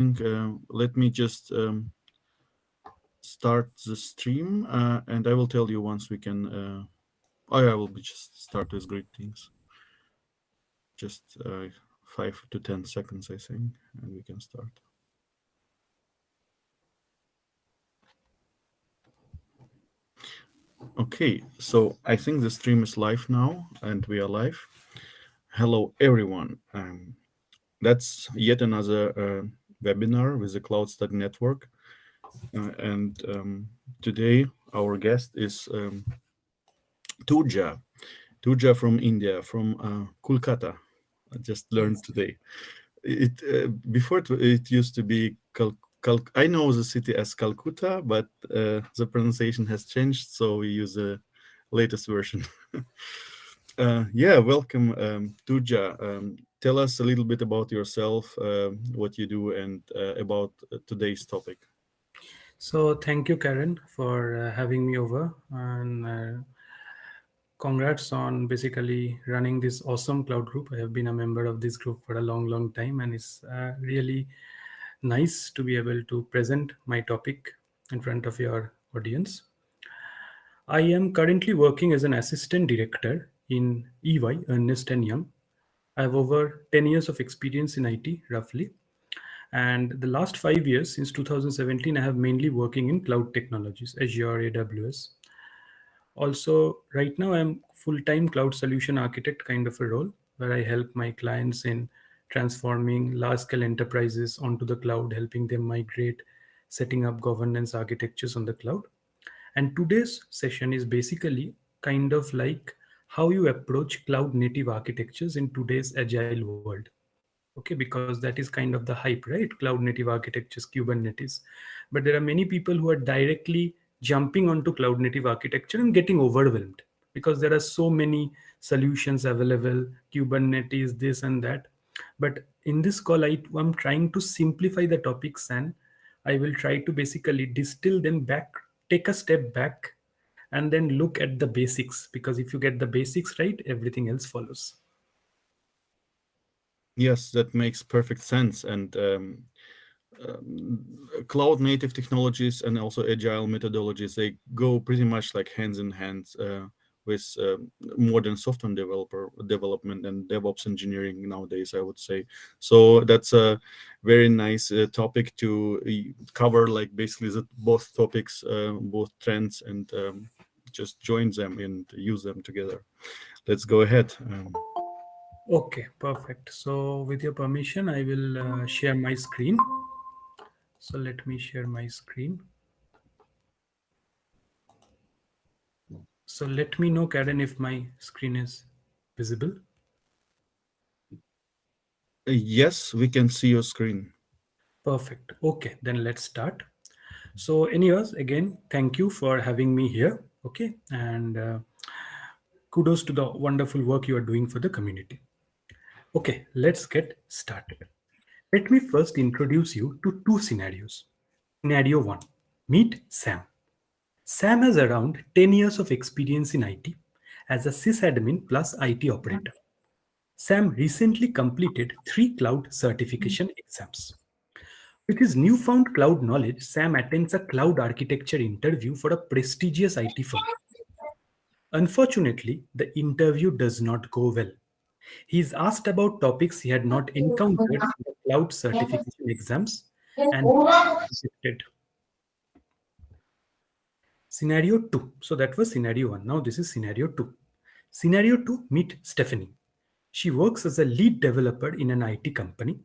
Let me just start the stream, and I will tell you once we can. I will just start with greetings. Just 5 to 10 seconds, I think, and we can start. Okay, so I think the stream is live now, and we are live. Hello, everyone. That's yet another webinar with the Cloud Stack Network. And today our guest is Turja. Turja from India, from Kolkata. I just learned today. Before it used to be I know the city as Calcutta, but the pronunciation has changed, so we use the latest version. Yeah, welcome, Turja. Tell us a little bit about yourself, what you do, and about today's topic. So thank you, Karen, for having me over, and congrats on basically running this awesome cloud group. I have been a member of this group for a long time, and it's really nice to be able to present my topic in front of your audience. I am currently working as an assistant director in EY, Ernst & Young. I have over 10 years of experience in IT, roughly. And the last 5 years, since 2017, I have mainly working in cloud technologies, Azure, AWS. Also, right now, I'm full-time cloud solution architect kind of a role, where I help my clients in transforming large-scale enterprises onto the cloud, helping them migrate, setting up governance architectures on the cloud. And today's session is basically kind of like how you approach cloud native architectures in today's agile world. Okay, because that is kind of the hype, right? Cloud native architectures, Kubernetes. But there are many people who are directly jumping onto cloud native architecture and getting overwhelmed because there are so many solutions available, Kubernetes, this and that. But in this call, I'm trying to simplify the topics, and I will try to basically distill them back, take a step back, and then look at the basics, because if you get the basics right, everything else follows. Yes, that makes perfect sense. And cloud native technologies and also agile methodologies, they go pretty much like hands in hand with modern software development and DevOps engineering nowadays, I would say. So that's a very nice topic to cover, like basically both topics, both trends, and just join them and use them together. Let's go ahead. Okay, perfect. So with your permission, I will share my screen. So let me share my screen. So let me know, Karen, if my screen is visible. Yes, we can see your screen. Perfect. Okay, then let's start. So anyways, again, thank you for having me here. Okay, and kudos to the wonderful work you are doing for the community. Okay, let's get started. Let me first introduce you to two scenarios. Scenario 1. Meet Sam. Sam has around 10 years of experience in IT as a sysadmin plus IT operator. Sam recently completed 3 cloud certification exams. With his newfound cloud knowledge, Sam attends a cloud architecture interview for a prestigious IT firm. Unfortunately, the interview does not go well. He is asked about topics he had not encountered in the cloud certification exams and rejected. Scenario 2. So that was scenario 1. Now this is scenario 2. Scenario 2, meet Stephanie. She works as a lead developer in an IT company.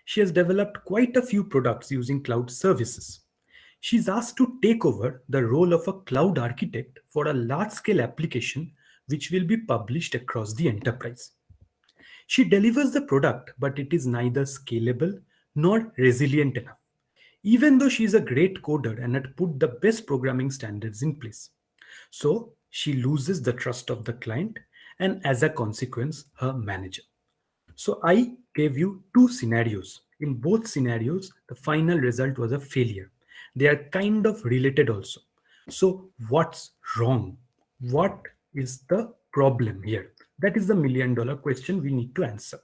She has developed quite a few products using cloud services. She's asked to take over the role of a cloud architect for a large-scale application which will be published across the enterprise. She delivers the product, but it is neither scalable nor resilient enough, even though she is a great coder and had put the best programming standards in place. So she loses the trust of the client and, as a consequence, her manager. So I gave you two scenarios. In both scenarios, the final result was a failure. They are kind of related also. So what's wrong? What is the problem here? That is the $1 million question we need to answer.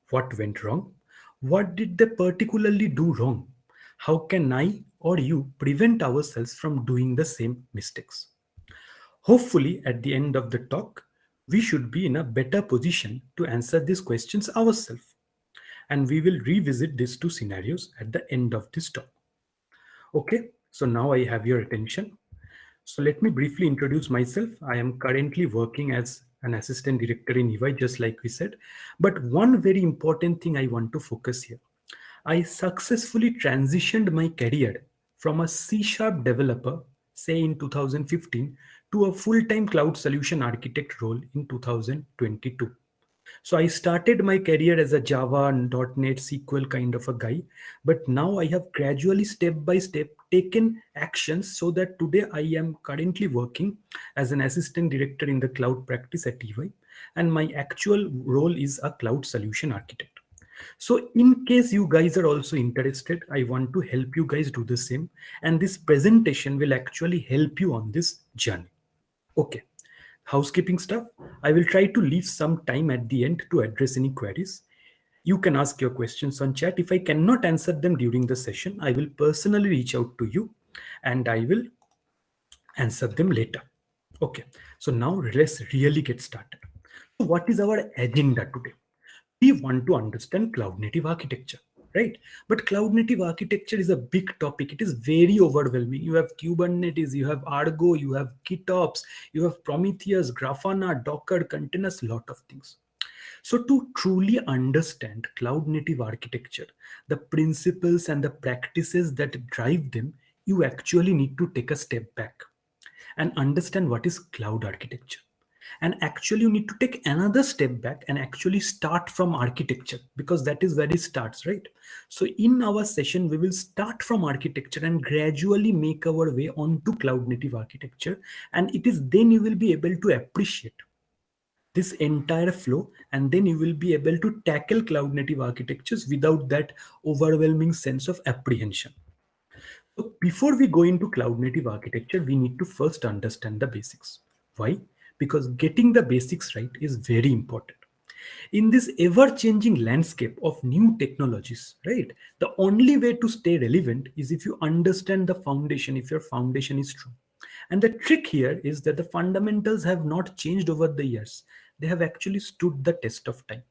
What went wrong? What did they particularly do wrong? How can I or you prevent ourselves from doing the same mistakes? Hopefully, at the end of the talk, we should be in a better position to answer these questions ourselves. And we will revisit these two scenarios at the end of this talk. Okay, so now I have your attention. So let me briefly introduce myself. I am currently working as an assistant director in EY, just like we said. But one very important thing I want to focus here. I successfully transitioned my career from a C Sharp developer, say in 2015, to a full time cloud solution architect role in 2022. So I started my career as a Java and .NET SQL kind of a guy, but now I have gradually step by step taken actions so that today I am currently working as an assistant director in the cloud practice at EY, and my actual role is a cloud solution architect. So in case you guys are also interested, I want to help you guys do the same, and this presentation will actually help you on this journey. Okay, housekeeping stuff. I will try to leave some time at the end to address any queries. You can ask your questions on chat. If I cannot answer them during the session, I will personally reach out to you and I will answer them later. Okay, so now let's really get started. So what is our agenda today? We want to understand cloud native architecture, right? But cloud native architecture is a big topic. It is very overwhelming. You have Kubernetes, you have Argo, you have GitOps, you have Prometheus, Grafana, Docker, containers, lot of things. So to truly understand cloud native architecture, the principles and the practices that drive them, you actually need to take a step back and understand what is cloud architecture. And actually you need to take another step back and actually start from architecture, because that is where it starts, right? So in our session we will start from architecture and gradually make our way onto cloud native architecture, and it is then you will be able to appreciate this entire flow, and then you will be able to tackle cloud native architectures without that overwhelming sense of apprehension. So before we go into cloud native architecture, we need to first understand the basics. Why? Because getting the basics right is very important. In this ever changing landscape of new technologies, right? The only way to stay relevant is if you understand the foundation, if your foundation is strong. And the trick here is that the fundamentals have not changed over the years. They have actually stood the test of time.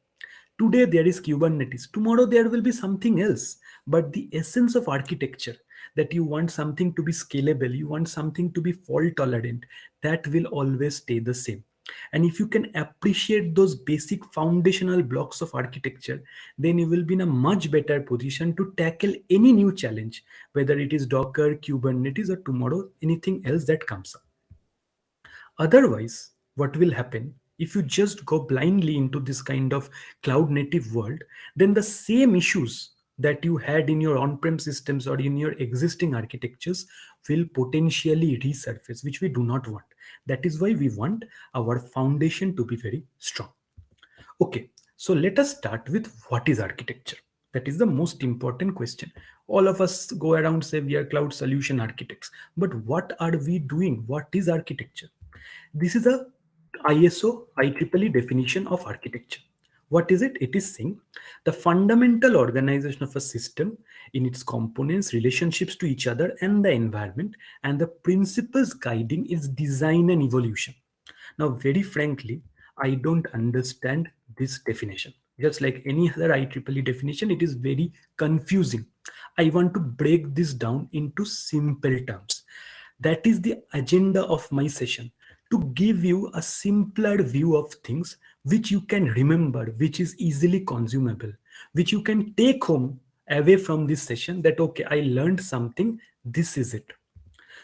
Today there is Kubernetes. Tomorrow there will be something else. But the essence of architecture, that you want something to be scalable, you want something to be fault tolerant, that will always stay the same. And if you can appreciate those basic foundational blocks of architecture, then you will be in a much better position to tackle any new challenge, whether it is Docker, Kubernetes, or tomorrow anything else that comes up. Otherwise, what will happen if you just go blindly into this kind of cloud native world, then the same issues that you had in your on-prem systems or in your existing architectures will potentially resurface, which we do not want. That is why we want our foundation to be very strong. Okay, so let us start with what is architecture. That is the most important question. All of us go around say we are cloud solution architects, but what are we doing? What is architecture? This is a ISO IEEE definition of architecture. What is it? It is saying the fundamental organization of a system in its components, relationships to each other and the environment, and the principles guiding its design and evolution. Now, very frankly, I don't understand this definition. Just like any other IEEE definition, it is very confusing. I want to break this down into simple terms. That is the agenda of my session, to give you a simpler view of things which you can remember, which is easily consumable, which you can take home away from this session that, okay, I learned something, this is it.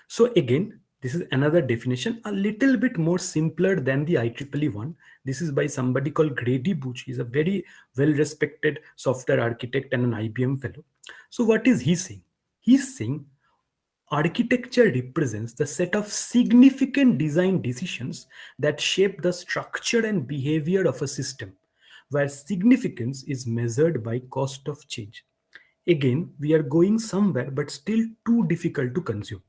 So again, this is another definition, a little bit more simpler than the IEEE one. This is by somebody called Grady Booch. He's a very well-respected software architect and an IBM fellow. So what is he saying? He's saying architecture represents the set of significant design decisions that shape the structure and behavior of a system, where significance is measured by cost of change. Again, we are going somewhere, but still too difficult to consume.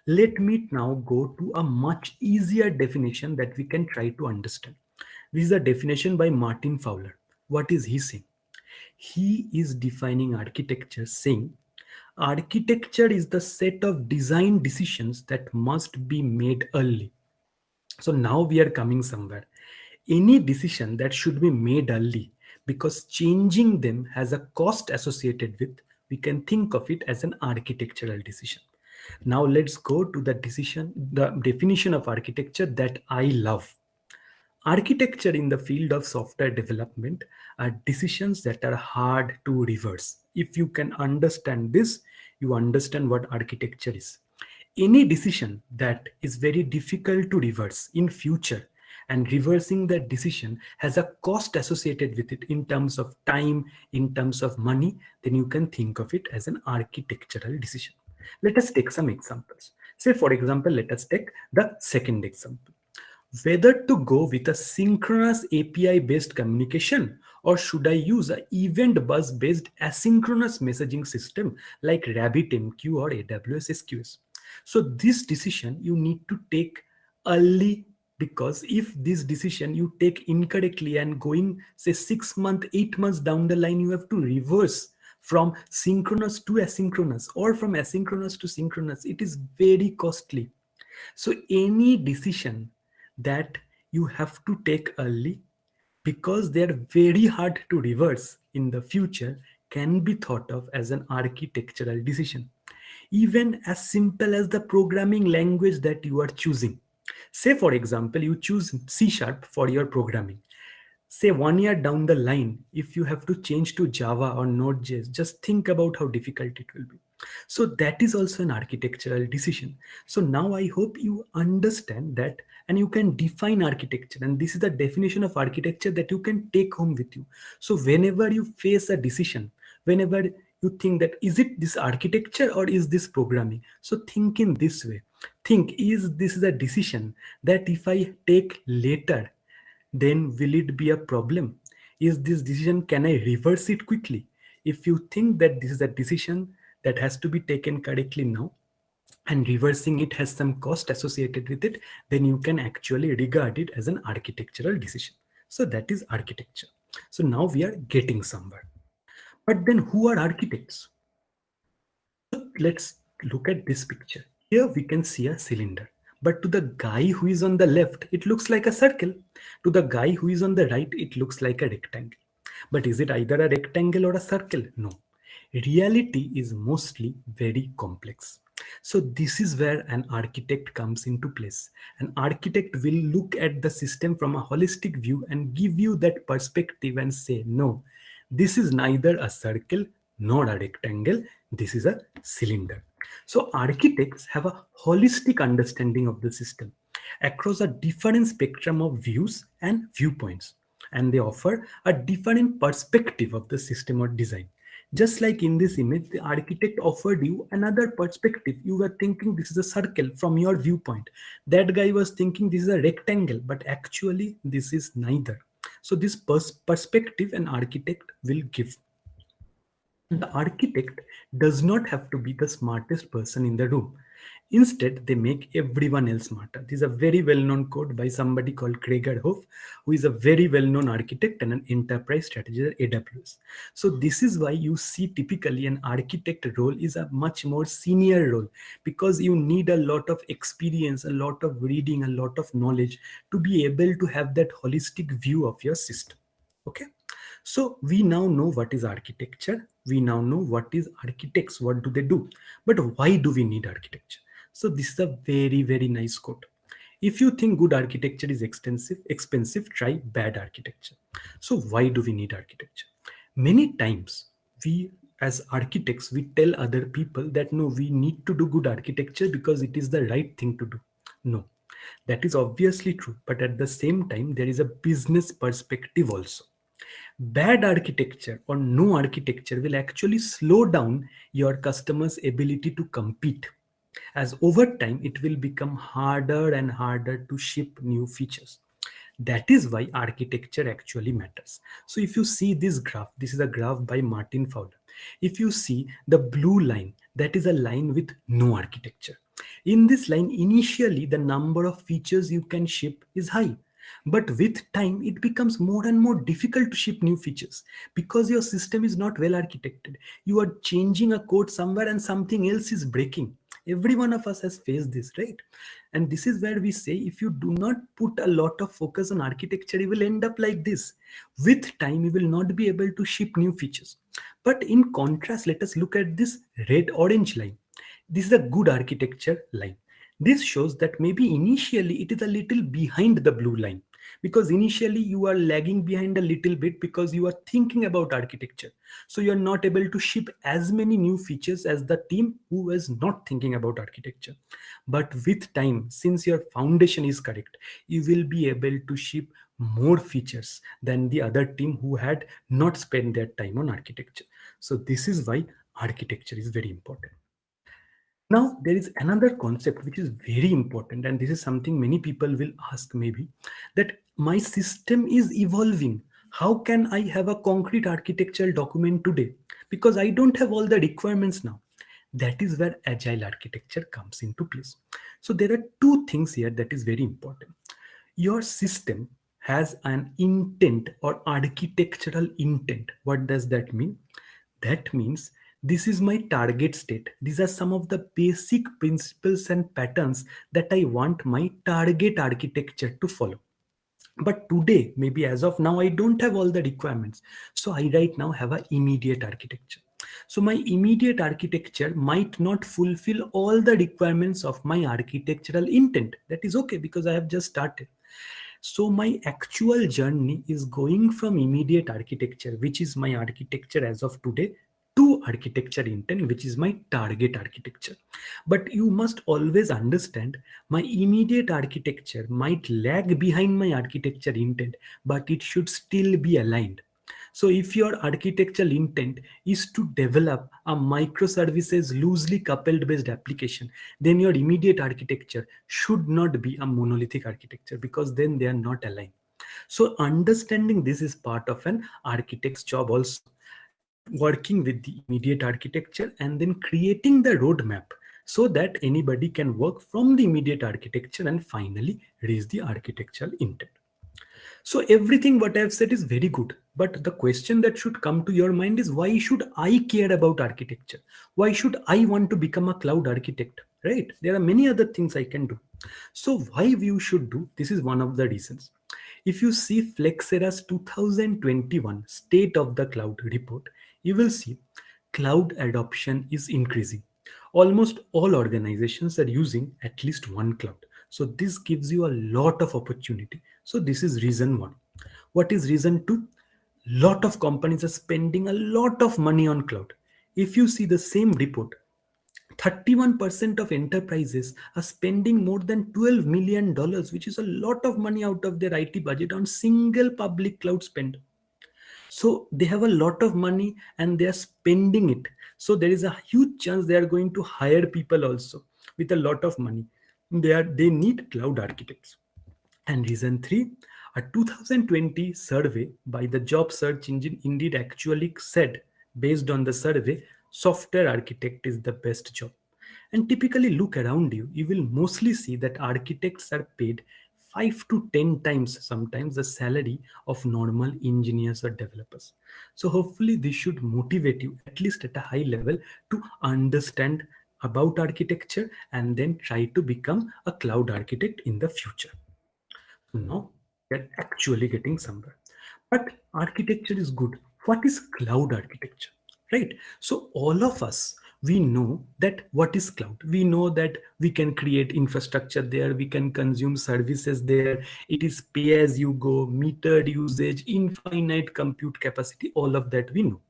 Let me now go to a much easier definition that we can try to understand. This is a definition by Martin Fowler. What is he saying? He is defining architecture, saying architecture is the set of design decisions that must be made early. So now we are coming somewhere. Any decision that should be made early, because changing them has a cost associated with, we can think of it as an architectural decision. Now let's go to the definition of architecture that I love. Architecture in the field of software development are decisions that are hard to reverse. If you can understand this, you understand what architecture is. Any decision that is very difficult to reverse in future, and reversing that decision has a cost associated with it in terms of time, in terms of money, then you can think of it as an architectural decision. Let us take some examples. Say, for example, let us take the second example, whether to go with a synchronous API based communication, or should I use an event bus based asynchronous messaging system like RabbitMQ or AWS SQS. So this decision you need to take early, because if this decision you take incorrectly and going say 6 months, 8 months down the line, you have to reverse from synchronous to asynchronous or from asynchronous to synchronous. It is very costly. So any decision that you have to take early, because they are very hard to reverse in the future, can be thought of as an architectural decision. Even as simple as the programming language that you are choosing. Say, for example, you choose C Sharp for your programming. Say 1 year down the line, if you have to change to Java or Node.js, just think about how difficult it will be. So that is also an architectural decision. So now I hope you understand that and you can define architecture. And this is the definition of architecture that you can take home with you. So whenever you face a decision, whenever you think that is it this architecture or is this programming? So think in this way. Think, is this is a decision that if I take later, then will it be a problem? Is this decision, can I reverse it quickly? If you think that this is a decision that has to be taken correctly now, and reversing it has some cost associated with it, then you can actually regard it as an architectural decision. So that is architecture. So now we are getting somewhere. But then who are architects? So let's look at this picture. Here we can see a cylinder. But to the guy who is on the left, it looks like a circle. To the guy who is on the right, it looks like a rectangle. But is it either a rectangle or a circle? No. Reality is mostly very complex. So this is where an architect comes into place. An architect will look at the system from a holistic view and give you that perspective and say, no, this is neither a circle nor a rectangle. This is a cylinder. So architects have a holistic understanding of the system across a different spectrum of views and viewpoints, and they offer a different perspective of the system or design. Just like in this image, the architect offered you another perspective. You were thinking this is a circle from your viewpoint. That guy was thinking this is a rectangle, but actually this is neither. So this perspective an architect will give. The architect does not have to be the smartest person in the room. Instead, they make everyone else smarter. This is a very well-known quote by somebody called Gregor Hof, who is a very well-known architect and an enterprise strategist at AWS. So this is why you see typically an architect role is a much more senior role, because you need a lot of experience, a lot of reading, a lot of knowledge to be able to have that holistic view of your system. Okay. So we now know what is architecture. We now know what is architects, what do they do. But why do we need architecture? So this is a very, very nice quote. If you think good architecture is expensive, try bad architecture. So why do we need architecture? Many times we as architects, we tell other people that no, we need to do good architecture because it is the right thing to do. No, that is obviously true. But at the same time, there is a business perspective also. Bad architecture or no architecture will actually slow down your customers' ability to compete, as over time it will become harder and harder to ship new features. That is why architecture actually matters. So if you see this graph, this is a graph by Martin Fowler. If you see the blue line, that is a line with no architecture. In this line, initially the number of features you can ship is high. But with time, it becomes more and more difficult to ship new features because your system is not well architected. You are changing a code somewhere and something else is breaking. Every one of us has faced this, right? And this is where we say if you do not put a lot of focus on architecture, you will end up like this. With time, you will not be able to ship new features. But in contrast, let us look at this red orange line. This is a good architecture line. This shows that maybe initially it is a little behind the blue line because initially you are lagging behind a little bit because you are thinking about architecture. So you are not able to ship as many new features as the team who is not thinking about architecture. But with time, since your foundation is correct, you will be able to ship more features than the other team who had not spent their time on architecture. So this is why architecture is very important. Now, there is another concept which is very important, and this is something many people will ask maybe that my system is evolving. How can I have a concrete architectural document today? Because I don't have all the requirements now. That is where agile architecture comes into place. So, there are two things here that is very important. Your system has an intent or architectural intent. What does that mean? That means this is my target state. These are some of the basic principles and patterns that I want my target architecture to follow. But today, maybe as of now, I don't have all the requirements. So I right now have an immediate architecture. So my immediate architecture might not fulfill all the requirements of my architectural intent. That is okay because I have just started. So my actual journey is going from immediate architecture, which is my architecture as of today, to architecture intent, which is my target architecture. But you must always understand my immediate architecture might lag behind my architecture intent, but it should still be aligned. So if your architectural intent is to develop a microservices loosely coupled based application, then your immediate architecture should not be a monolithic architecture because then they are not aligned. So understanding this is part of an architect's job also, working with the immediate architecture and then creating the roadmap so that anybody can work from the immediate architecture and finally reach the architectural intent. So everything what I've said is very good, but the question that should come to your mind is why should I care about architecture? Why should I want to become a cloud architect? Right? There are many other things I can do. So why you should do? This is one of the reasons. If you see Flexera's 2021 State of the Cloud report, you will see cloud adoption is increasing. Almost all organizations are using at least one cloud. So this gives you a lot of opportunity. So this is reason one. What is reason two? Lot of companies are spending a lot of money on cloud. If you see the same report, 31% of enterprises are spending more than $12 million, which is a lot of money out of their IT budget on single public cloud spend. So they have a lot of money and they are spending it. So there is a huge chance they are going to hire people also with a lot of money. They need cloud architects. And reason three, a 2020 survey by the job search engine Indeed actually said, based on the survey, software architect is the best job. And typically look around you, you will mostly see that architects are paid 5 to 10 times sometimes the salary of normal engineers or developers. So hopefully this should motivate you at least at a high level to understand about architecture and then try to become a cloud architect in the future. So now they're actually getting somewhere. But architecture is good. What is cloud architecture? Right? So all of us, we know that what is cloud. We know that we can create infrastructure there, we can consume services there. It is pay as you go, metered usage, infinite compute capacity, all of that we know.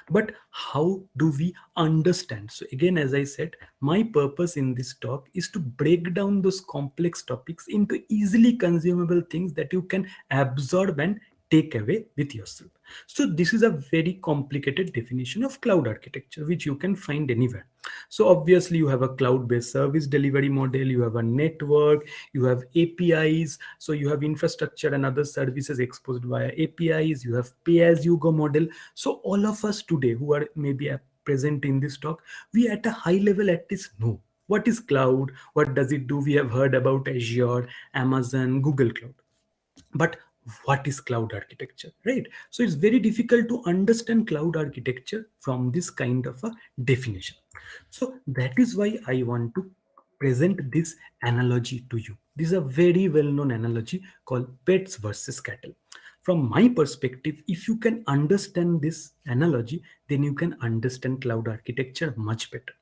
But how do we understand? So again, as I said, my purpose in this talk is to break down those complex topics into easily consumable things that you can absorb and take away with yourself. So this is a very complicated definition of cloud architecture, which you can find anywhere. So obviously you have a cloud-based service delivery model, you have a network, you have APIs, so you have infrastructure and other services exposed via APIs, you have pay-as-you-go model. So all of us today who are maybe present in this talk, we at a high level at least know what is cloud, what does it do. We have heard about Azure, Amazon, Google Cloud. But what is cloud architecture, right? So it's very difficult to understand cloud architecture from this kind of a definition. So that is why I want to present this analogy to you. This is a very well known analogy called pets versus cattle. From my perspective, if you can understand this analogy, then you can understand cloud architecture much better.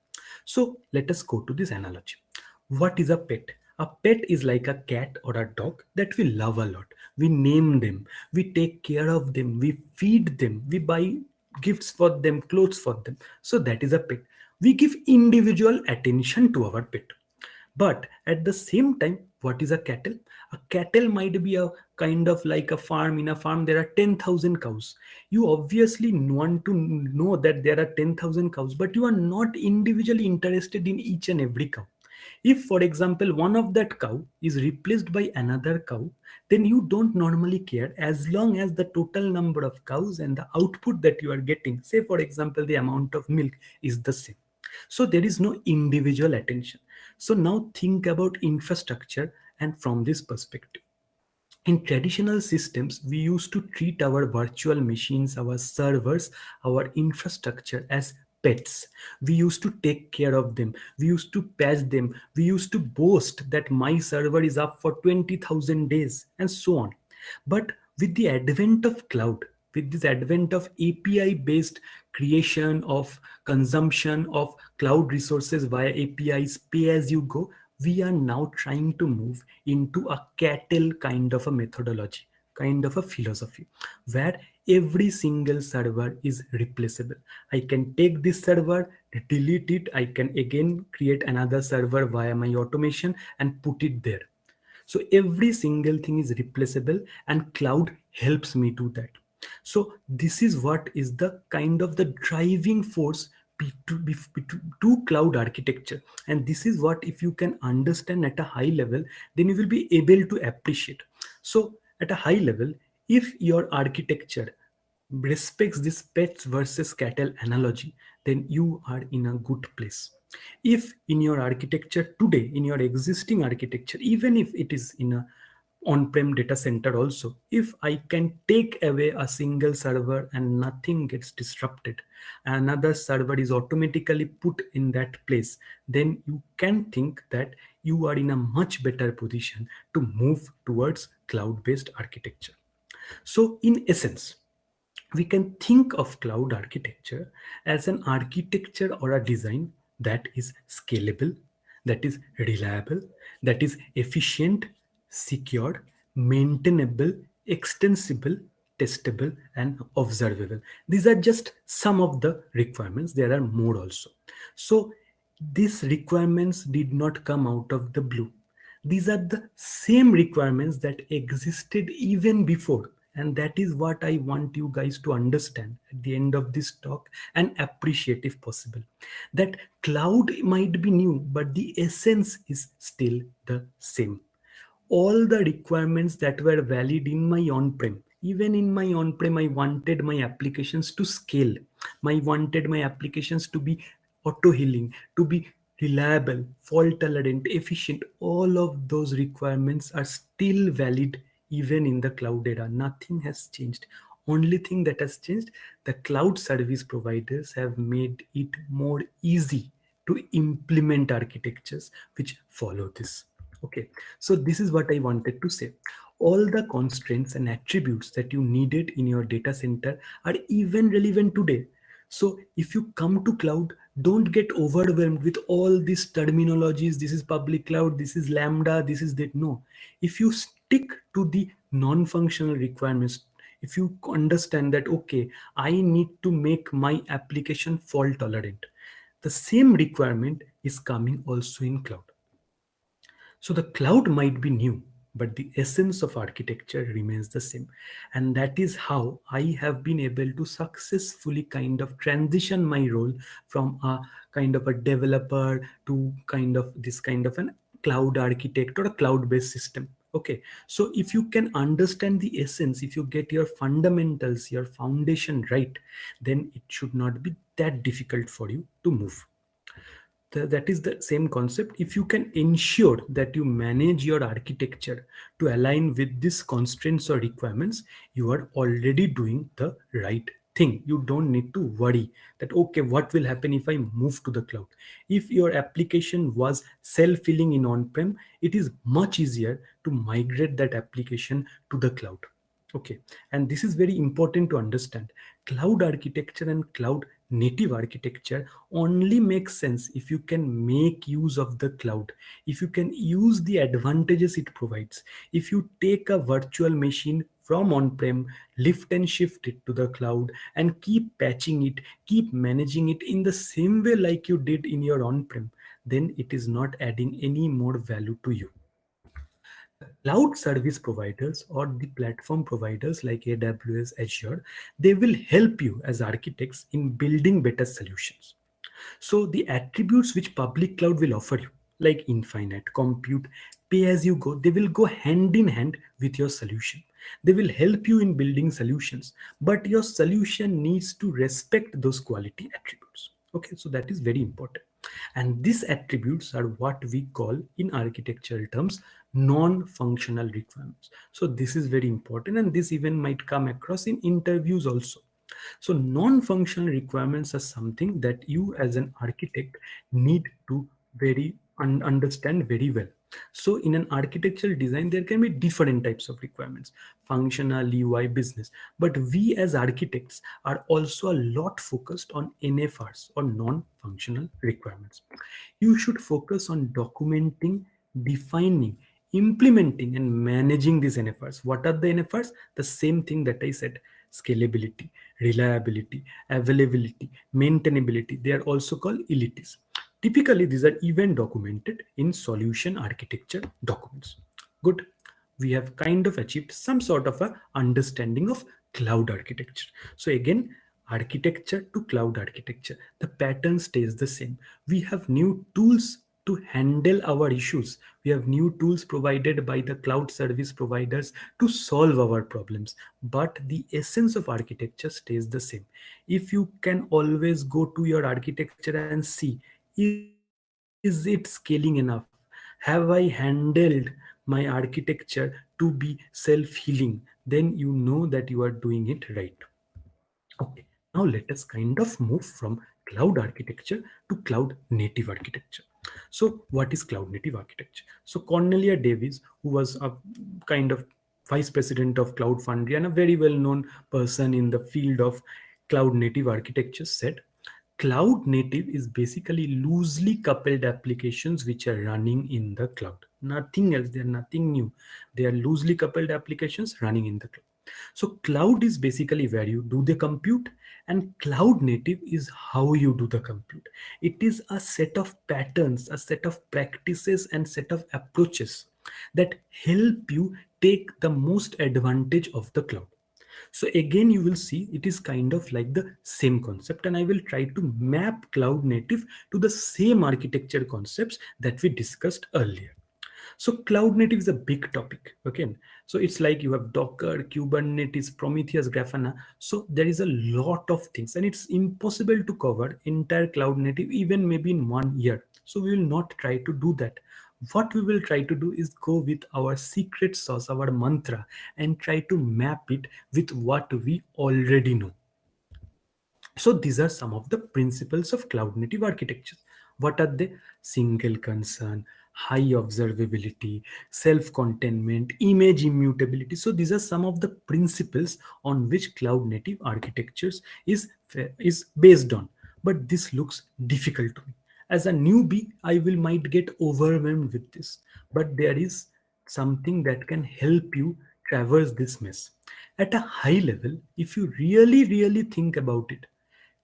So let us go to this analogy. What is a pet? A pet is like a cat or a dog that we love a lot. We name them, we take care of them, we feed them, we buy gifts for them, clothes for them. So that is a pet. We give individual attention to our pet. But at the same time, what is a cattle? A cattle might be a kind of like a farm. In a farm, there are 10,000 cows. You obviously want to know that there are 10,000 cows, but you are not individually interested in each and every cow. If, for example, one of that cow is replaced by another cow, then you don't normally care as long as the total number of cows and the output that you are getting, say, for example, the amount of milk is the same. So there is no individual attention. So now think about infrastructure and from this perspective. In traditional systems, we used to treat our virtual machines, our servers, our infrastructure as pets. We used to take care of them. We used to patch them. We used to boast that my server is up for 20,000 days and so on. But with the advent of cloud, with this advent of API based creation of consumption of cloud resources via APIs, pay as you go, we are now trying to move into a cattle kind of a methodology, kind of a philosophy, where every single server is replaceable. I can take this server, delete it, I can again create another server via my automation and put it there. So every single thing is replaceable and cloud helps me do that. So this is what is the kind of the driving force to cloud architecture. And this is what, if you can understand at a high level, then you will be able to appreciate. So at a high level, if your architecture respects this pets versus cattle analogy, then you are in a good place. If in your architecture today, in your existing architecture, even if it is in a on-prem data center also, if I can take away a single server and nothing gets disrupted, another server is automatically put in that place, then you can think that you are in a much better position to move towards cloud-based architecture. So in essence, we can think of cloud architecture as an architecture or a design that is scalable, that is reliable, that is efficient, secure, maintainable, extensible, testable, and observable. These are just some of the requirements. There are more also. So these requirements did not come out of the blue. These are the same requirements that existed even before. And that is what I want you guys to understand at the end of this talk and appreciate if possible. That cloud might be new, but the essence is still the same. All the requirements that were valid in my on-prem, even in my on-prem, I wanted my applications to scale. I wanted my applications to be auto healing, to be reliable, fault tolerant, efficient. All of those requirements are still valid even in the cloud era. Nothing has changed. Only thing that has changed, the cloud service providers have made it more easy to implement architectures which follow this. Okay, so this is what I wanted to say. All the constraints and attributes that you needed in your data center are even relevant today. So if you come to cloud, don't get overwhelmed with all these terminologies. This is public cloud, this is Lambda, this is that. No, if you stick to the non-functional requirements, if you understand that, okay, I need to make my application fault tolerant, the same requirement is coming also in cloud. So the cloud might be new, but the essence of architecture remains the same. And that is how I have been able to successfully kind of transition my role from a kind of a developer to kind of this kind of an cloud architect or a cloud-based system. Okay, so if you can understand the essence, if you get your fundamentals, your foundation right, then it should not be that difficult for you to move. that is the same concept. If you can ensure that you manage your architecture to align with these constraints or requirements, you are already doing the right thing. You don't need to worry that, okay, what will happen if I move to the cloud? If your application was self-filling in on-prem, it is much easier to migrate that application to the cloud. Okay, and this is very important to understand. Cloud architecture and cloud native architecture only makes sense if you can make use of the cloud, if you can use the advantages it provides. If you take a virtual machine from on-prem, lift and shift it to the cloud, and keep patching it, keep managing it in the same way like you did in your on-prem, then it is not adding any more value to you. The cloud service providers or the platform providers like AWS, Azure, they will help you as architects in building better solutions. So the attributes which public cloud will offer you, like infinite compute, pay as you go, they will go hand in hand with your solution. They will help you in building solutions, but your solution needs to respect those quality attributes. Okay, so that is very important. And these attributes are what we call in architectural terms non-functional requirements. So this is very important, and this even might come across in interviews also. So non-functional requirements are something that you as an architect need to very understand very well. So in an architectural design, there can be different types of requirements, functional, UI, business. But we as architects are also a lot focused on NFRs or non-functional requirements. You should focus on documenting, defining, implementing, and managing these NFRs. What are the NFRs? The same thing that I said: scalability, reliability, availability, maintainability. They are also called ELTs. Typically, these are even documented in solution architecture documents. Good. We have kind of achieved some sort of a understanding of cloud architecture. So again, architecture to cloud architecture, the pattern stays the same. We have new tools to handle our issues. We have new tools provided by the cloud service providers to solve our problems. But the essence of architecture stays the same. If you can always go to your architecture and see, is it scaling enough? Have I handled my architecture to be self-healing? Then you know that you are doing it right. Okay, now let us kind of move from cloud architecture to cloud native architecture. So, what is cloud native architecture? So, Cornelia Davis, who was a kind of vice president of Cloud Foundry and a very well known person in the field of cloud native architecture, said cloud native is basically loosely coupled applications which are running in the cloud. Nothing else, they are nothing new. They are loosely coupled applications running in the cloud. So cloud is basically where you do the compute, and cloud native is how you do the compute. It is a set of patterns, a set of practices, and set of approaches that help you take the most advantage of the cloud. So again, you will see it is kind of like the same concept, and I will try to map cloud native to the same architecture concepts that we discussed earlier. So cloud native is a big topic. Okay, so it's like you have Docker, Kubernetes, Prometheus, Grafana. So there is a lot of things, and it's impossible to cover entire cloud native even maybe in 1 year. So we will not try to do that. What we will try to do is go with our secret sauce, our mantra, and try to map it with what we already know. So these are some of the principles of cloud native architecture. What are they? Single concern, high observability, self-containment, image immutability. So these are some of the principles on which cloud native architectures is based on. But this looks difficult to me. As a newbie, I will might get overwhelmed with this. But there is something that can help you traverse this mess. At a high level, if you really think about it,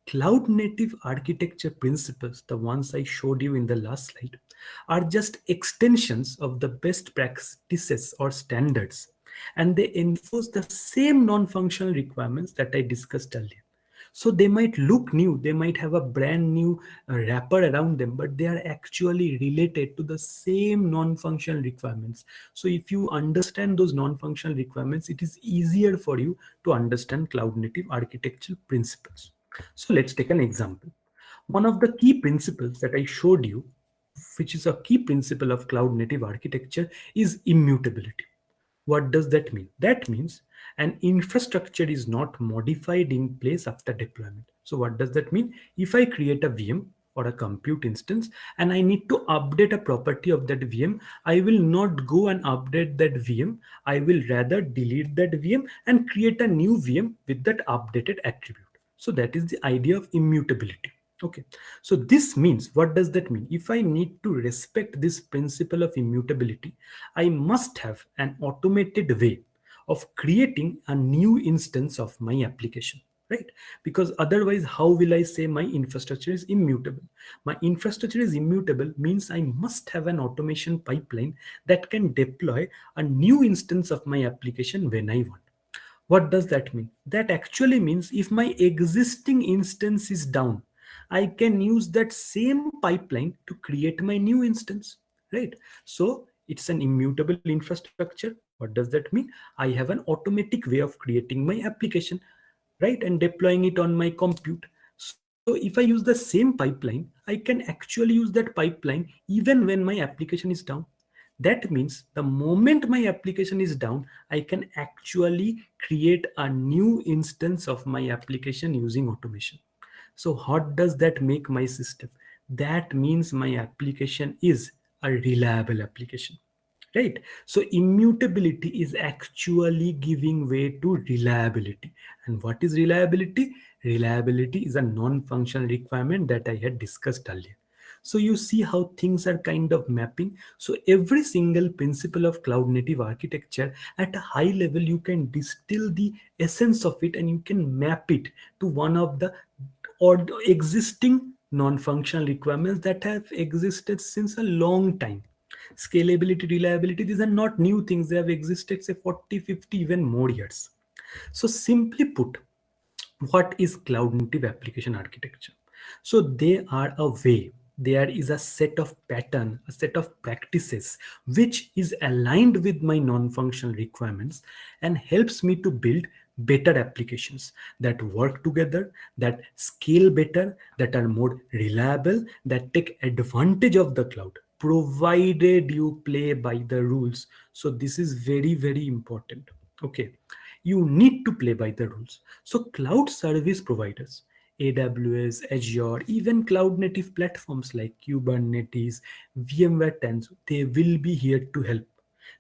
cloud native architecture principles, the ones I showed you in the last slide, are just extensions of the best practices or standards, and they enforce the same non functional requirements that I discussed earlier. So they might look new, they might have a brand new wrapper around them, but they are actually related to the same non functional requirements. So if you understand those non functional requirements, it is easier for you to understand cloud native architecture principles. So let's take an example. One of the key principles that I showed you, which is a key principle of cloud native architecture, is immutability. What does that mean? That means an infrastructure is not modified in place after deployment. So, what does that mean? If I create a VM or a compute instance and I need to update a property of that VM, I will not go and update that VM. I will rather delete that VM and create a new VM with that updated attribute. So, that is the idea of immutability. Okay, so this means, what does that mean? If I need to respect this principle of immutability, I must have an automated way of creating a new instance of my application, right? Because otherwise, how will I say my infrastructure is immutable? My infrastructure is immutable means I must have an automation pipeline that can deploy a new instance of my application when I want. What does that mean? That actually means if my existing instance is down, I can use that same pipeline to create my new instance, right? So it's an immutable infrastructure. What does that mean? I have an automatic way of creating my application, right, and deploying it on my compute. So if I use the same pipeline, I can actually use that pipeline even when my application is down. That means the moment my application is down, I can actually create a new instance of my application using automation. So what does that make my system? That means my application is a reliable application, right? So immutability is actually giving way to reliability. And what is reliability? Reliability is a non-functional requirement that I had discussed earlier. So you see how things are kind of mapping. So every single principle of cloud native architecture at a high level, you can distill the essence of it and you can map it to one of the or the existing non-functional requirements that have existed since a long time. Scalability, reliability, these are not new things. They have existed, say, 40, 50, even more years. So simply put, what is cloud native application architecture? So they are a way, there is a set of pattern, a set of practices which is aligned with my non-functional requirements and helps me to build better applications that work together, that scale better, that are more reliable, that take advantage of the cloud, provided you play by the rules. So this is very, very important. Okay, you need to play by the rules. So cloud service providers, AWS, Azure, even cloud native platforms like Kubernetes, VMware Tanzu, they will be here to help.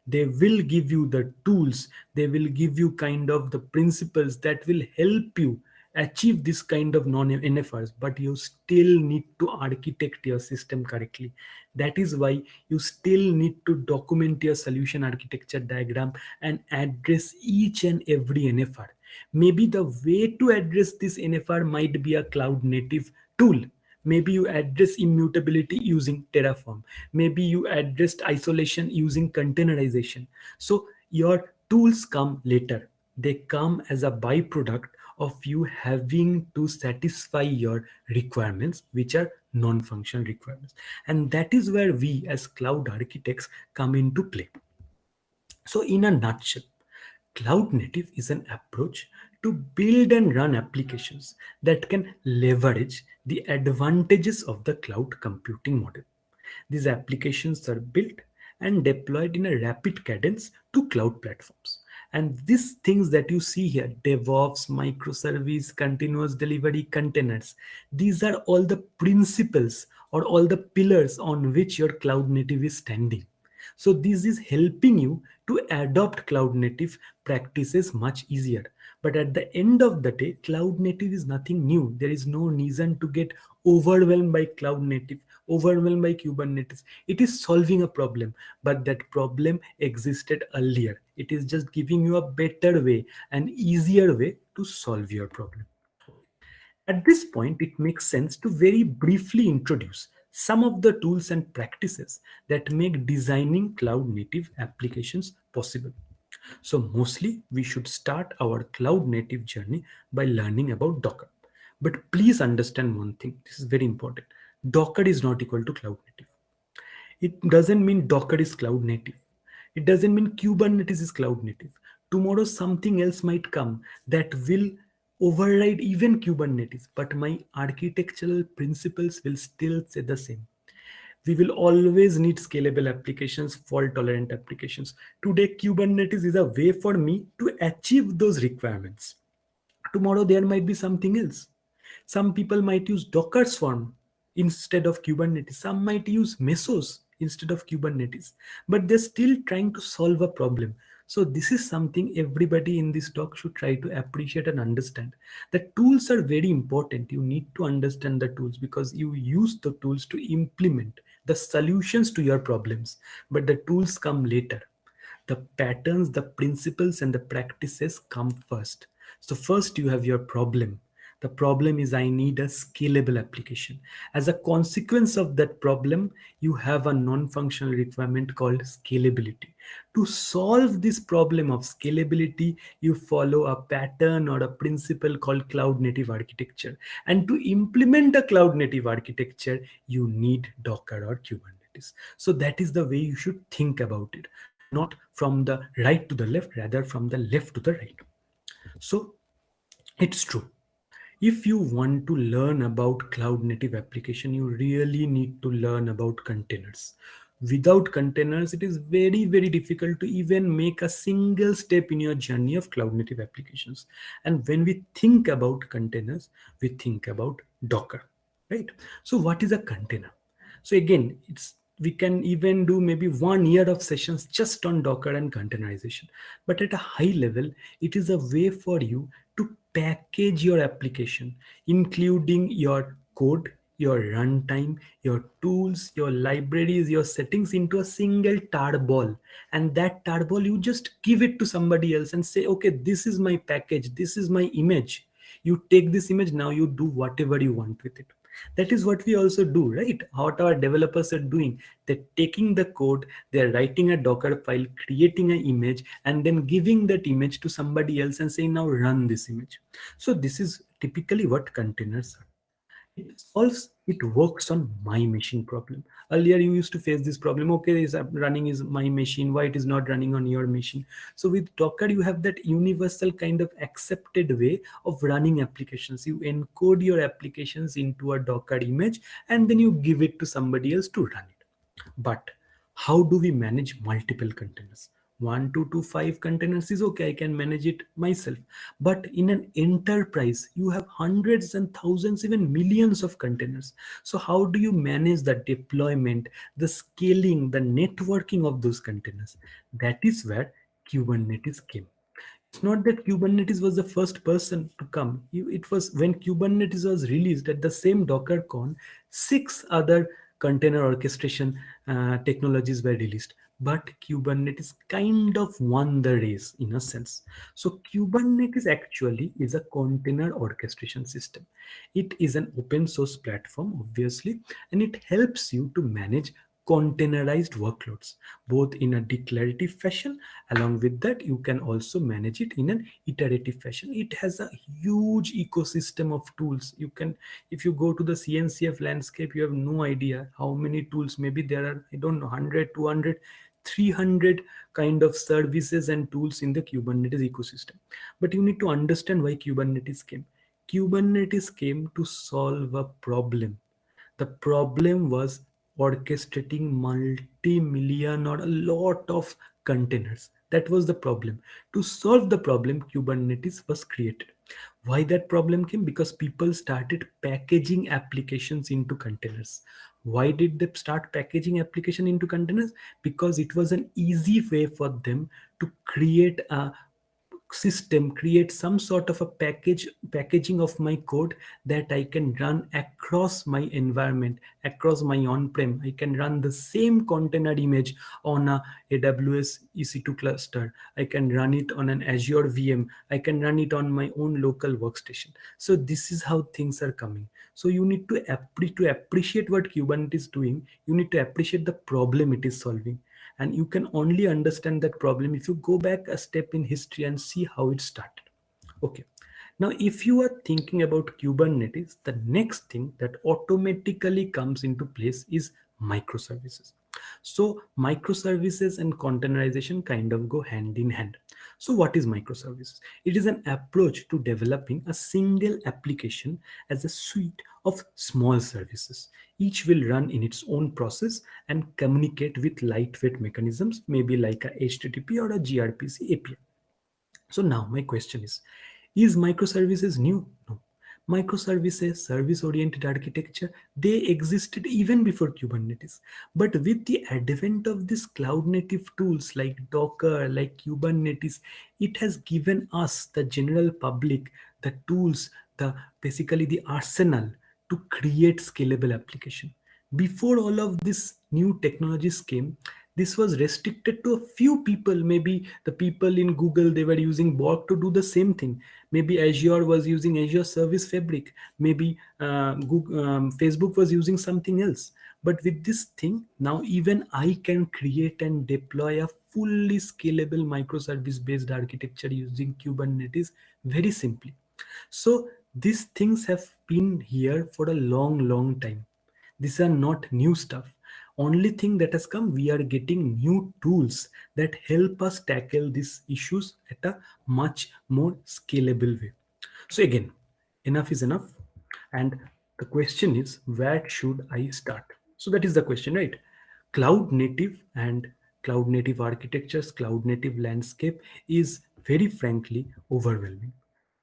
They will give you the tools, they will give you kind of the principles that will help you achieve this kind of non-NFRs, but you still need to architect your system correctly. That is why you still need to document your solution architecture diagram and address each and every NFR. Maybe the way to address this NFR might be a cloud native tool. Maybe you address immutability using Terraform. Maybe you addressed isolation using containerization. So your tools come later. They come as a byproduct of you having to satisfy your requirements, which are non-functional requirements. And that is where we as cloud architects come into play. So in a nutshell, cloud native is an approach to build and run applications that can leverage the advantages of the cloud computing model. These applications are built and deployed in a rapid cadence to cloud platforms. And these things that you see here, DevOps, microservice, continuous delivery, containers, these are all the principles or all the pillars on which your cloud native is standing. So this is helping you to adopt cloud native practices much easier. But at the end of the day, cloud native is nothing new. There is no reason to get overwhelmed by cloud native, overwhelmed by Kubernetes. It is solving a problem, but that problem existed earlier. It is just giving you a better way, an easier way to solve your problem. At this point, it makes sense to very briefly introduce some of the tools and practices that make designing cloud native applications possible. So, mostly we should start our cloud native journey by learning about Docker. But please understand one thing, this is very important. Docker is not equal to cloud native. It doesn't mean Docker is cloud native. It doesn't mean Kubernetes is cloud native. Tomorrow, something else might come that will override even Kubernetes, but my architectural principles will still stay the same. We will always need scalable applications, fault tolerant applications. Today, Kubernetes is a way for me to achieve those requirements. Tomorrow, there might be something else. Some people might use Docker Swarm instead of Kubernetes. Some might use Mesos instead of Kubernetes. But they're still trying to solve a problem. So this is something everybody in this talk should try to appreciate and understand. The tools are very important. You need to understand the tools because you use the tools to implement the solutions to your problems. But the tools come later. The patterns, the principles, and the practices come first. So first you have your problem. The problem is I need a scalable application. As a consequence of that problem, you have a non-functional requirement called scalability. To solve this problem of scalability, you follow a pattern or a principle called cloud native architecture. And to implement a cloud native architecture, you need Docker or Kubernetes. So that is the way you should think about it, not from the right to the left, rather from the left to the right. So it's true. If you want to learn about cloud native application, you really need to learn about containers. Without containers, it is very, very difficult to even make a single step in your journey of cloud native applications. And when we think about containers, we think about Docker, right? So what is a container? So again, it's we can even do maybe 1 year of sessions just on Docker and containerization. But at a high level, it is a way for you to package your application, including your code, your runtime, your tools, your libraries, your settings into a single tarball. And that tarball, you just give it to somebody else and say, okay, this is my package, this is my image. You take this image, now you do whatever you want with it. That is what we also do, right? What our developers are doing, they're taking the code, they're writing a Docker file, creating an image, and then giving that image to somebody else and saying, now run this image. So this is typically what containers are. It works on my machine problem. Earlier you used to face this problem, okay, is running is my machine, why it is not running on your machine? So with Docker you have that universal kind of accepted way of running applications. You encode your applications into a Docker image and then you give it to somebody else to run it. But how do we manage multiple containers? 1 2 to 5 containers is okay, I can manage it myself. But in an enterprise, you have hundreds and thousands, even millions of containers. So, how do you manage the deployment, the scaling, the networking of those containers? That is where Kubernetes came. It's not that Kubernetes was the first person to come. It was when Kubernetes was released at the same DockerCon, 6 other container orchestration technologies were released. But Kubernetes kind of won the race in a sense. So Kubernetes actually is a container orchestration system. It is an open source platform, obviously, and it helps you to manage containerized workloads both in a declarative fashion. Along with that, you can also manage it in an iterative fashion. It has a huge ecosystem of tools. You can, if you go to the CNCF landscape, you have no idea how many tools. Maybe there are, I don't know, 100, 200, 300 kind of services and tools in the Kubernetes ecosystem. But you need to understand why Kubernetes came. Kubernetes came to solve a problem. The problem was orchestrating multi-million or a lot of containers. That was the problem. To solve the problem, Kubernetes was created. Why that problem came? Because people started packaging applications into containers. Why did they start packaging application into containers? Because it was an easy way for them to create a system, create some sort of a packaging of my code that I can run across my environment, across my on-prem. I can run the same container image on a AWS EC2 cluster. I can run it on an Azure VM. I can run it on my own local workstation. So this is how things are coming. So you need to appreciate what Kubernetes is doing. You need to appreciate the problem it is solving. And you can only understand that problem if you go back a step in history and see how it started. Okay. Now, if you are thinking about Kubernetes, the next thing that automatically comes into place is microservices. So microservices and containerization kind of go hand in hand. So what is microservices? It is an approach to developing a single application as a suite of small services. Each will run in its own process and communicate with lightweight mechanisms, maybe like a HTTP or a gRPC API. So now my question is microservices new? No. Microservices, service-oriented architecture, they existed even before Kubernetes. But with the advent of these cloud-native tools like Docker, like Kubernetes, it has given us, the general public, the tools, the basically the arsenal to create scalable application. Before all of these new technologies came, this was restricted to a few people. Maybe the people in Google, they were using Borg to do the same thing. Maybe Azure was using Azure Service Fabric. Maybe Facebook was using something else. But with this thing, now even I can create and deploy a fully scalable microservice based architecture using Kubernetes very simply. So these things have been here for a long time. These are not new stuff. Only thing that has come, we are getting new tools that help us tackle these issues at a much more scalable way. So again, enough is enough. And the question is, where should I start? So that is the question, right? Cloud native and cloud native architectures, cloud native landscape is very frankly overwhelming.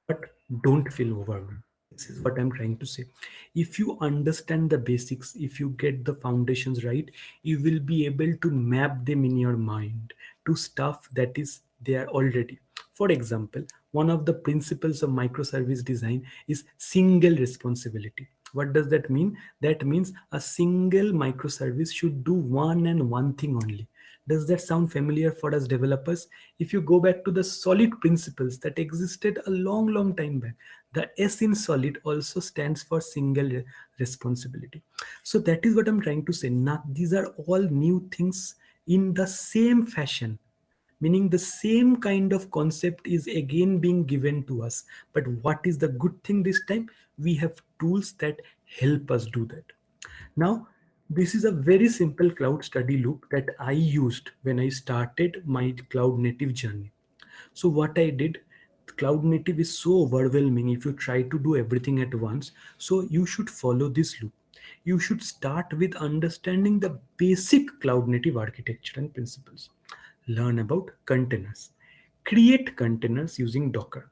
But don't feel overwhelmed. This is what I'm trying to say. If you understand the basics, if you get the foundations right, you will be able to map them in your mind to stuff that is there already. For example, one of the principles of microservice design is single responsibility. What does that mean? That means a single microservice should do one and one thing only. Does that sound familiar for us developers? If you go back to the solid principles that existed a long time back, the S in solid also stands for single responsibility. So that is what I'm trying to say. Now, these are all new things in the same fashion, meaning the same kind of concept is again being given to us. But what is the good thing this time? We have tools that help us do that. Now, this is a very simple cloud study loop that I used when I started my cloud native journey. So what I did, cloud native is so overwhelming if you try to do everything at once. So you should follow this loop. You should start with understanding the basic cloud native architecture and principles. Learn about containers. Create containers using Docker.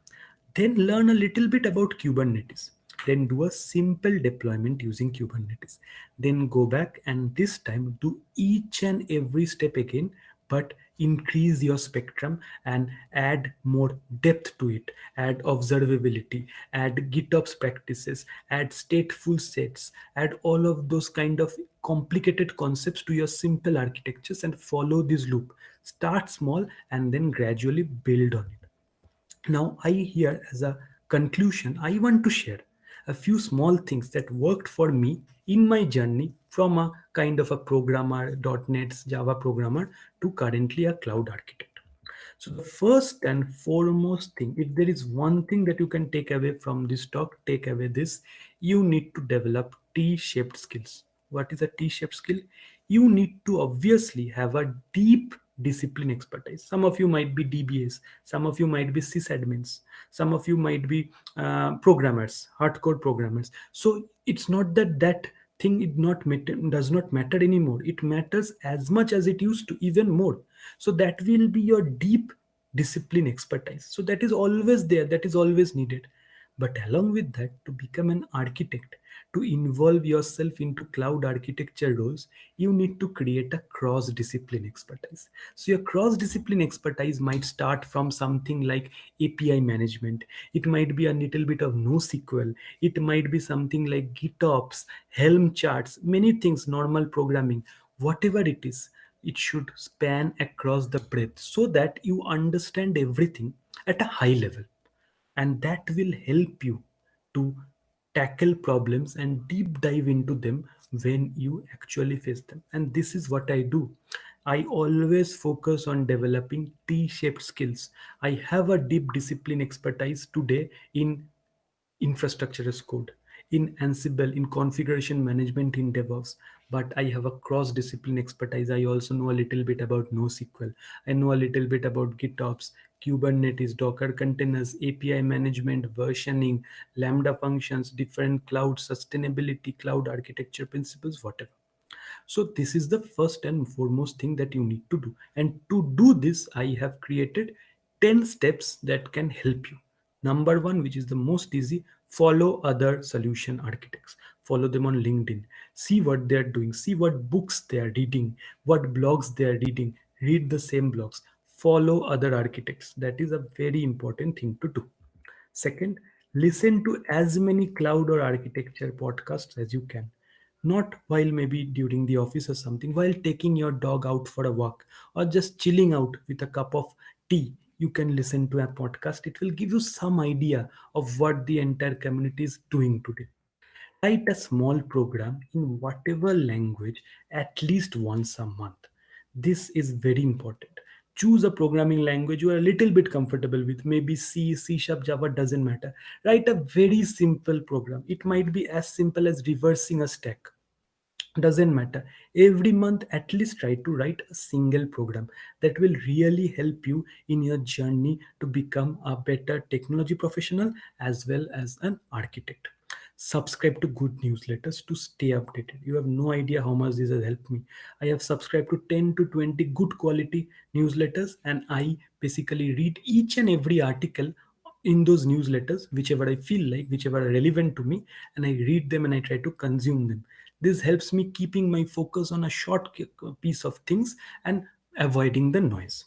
Then learn a little bit about Kubernetes. Then do a simple deployment using Kubernetes. Then go back and this time do each and every step again, but increase your spectrum and add more depth to it. Add observability, add GitOps practices, add stateful sets, add all of those kind of complicated concepts to your simple architectures and follow this loop. Start small and then gradually build on it. Now, I here as a conclusion, I want to share a few small things that worked for me in my journey from a kind of a programmer, .NET, Java programmer to currently a cloud architect. So the first and foremost thing, if there is one thing that you can take away from this talk, take away this: you need to develop T-shaped skills. What is a T-shaped skill? You need to obviously have a deep discipline expertise. Some of you might be DBAs, some of you might be sysadmins, some of you might be programmers, hardcore programmers. So it's not that that thing does not matter anymore. It matters as much as it used to, even more. So that will be your deep discipline expertise. So that is always there, that is always needed. But along with that, to become an architect, to involve yourself into cloud architecture roles, you need to create a cross discipline expertise. So your cross discipline expertise might start from something like API management. It might be a little bit of NoSQL. It might be something like GitOps, Helm charts, many things, normal programming, whatever it is. It should span across the breadth so that you understand everything at a high level, and that will help you to tackle problems and deep dive into them when you actually face them. And this is what I do. I always focus on developing T-shaped skills. I have a deep discipline expertise today in infrastructure as code, in Ansible, in configuration management, in DevOps. but I have a cross discipline expertise. I also know a little bit about NoSQL. I know a little bit about GitOps, Kubernetes, Docker containers, API management, versioning, Lambda functions, different cloud sustainability, cloud architecture principles, whatever. So this is the first and foremost thing that you need to do. And to do this, I have created 10 steps that can help you. Number one, which is the most easy, follow other solution architects. Follow them on LinkedIn. See what they're doing. See what books they are reading, what blogs they are reading. Read the same blogs. Follow other architects. That is a very important thing to do. Second, listen to as many cloud or architecture podcasts as you can. Not while maybe during the office or something, while taking your dog out for a walk or just chilling out with a cup of tea. You can listen to a podcast. It will give you some idea of what the entire community is doing today. Write a small program in whatever language at least once a month. This is very important. Choose a programming language you are a little bit comfortable with. Maybe C, C Sharp, Java, doesn't matter. Write a very simple program. It might be as simple as reversing a stack, doesn't matter. Every month at least try to write a single program that will really help you in your journey to become a better technology professional as well as an architect. Subscribe to good newsletters to stay updated. You have no idea how much this has helped me. I have subscribed to 10 to 20 good quality newsletters, and I basically read each and every article in those newsletters, whichever I feel like, whichever are relevant to me, and I read them and I try to consume them. This helps me keeping my focus on a short piece of things and avoiding the noise.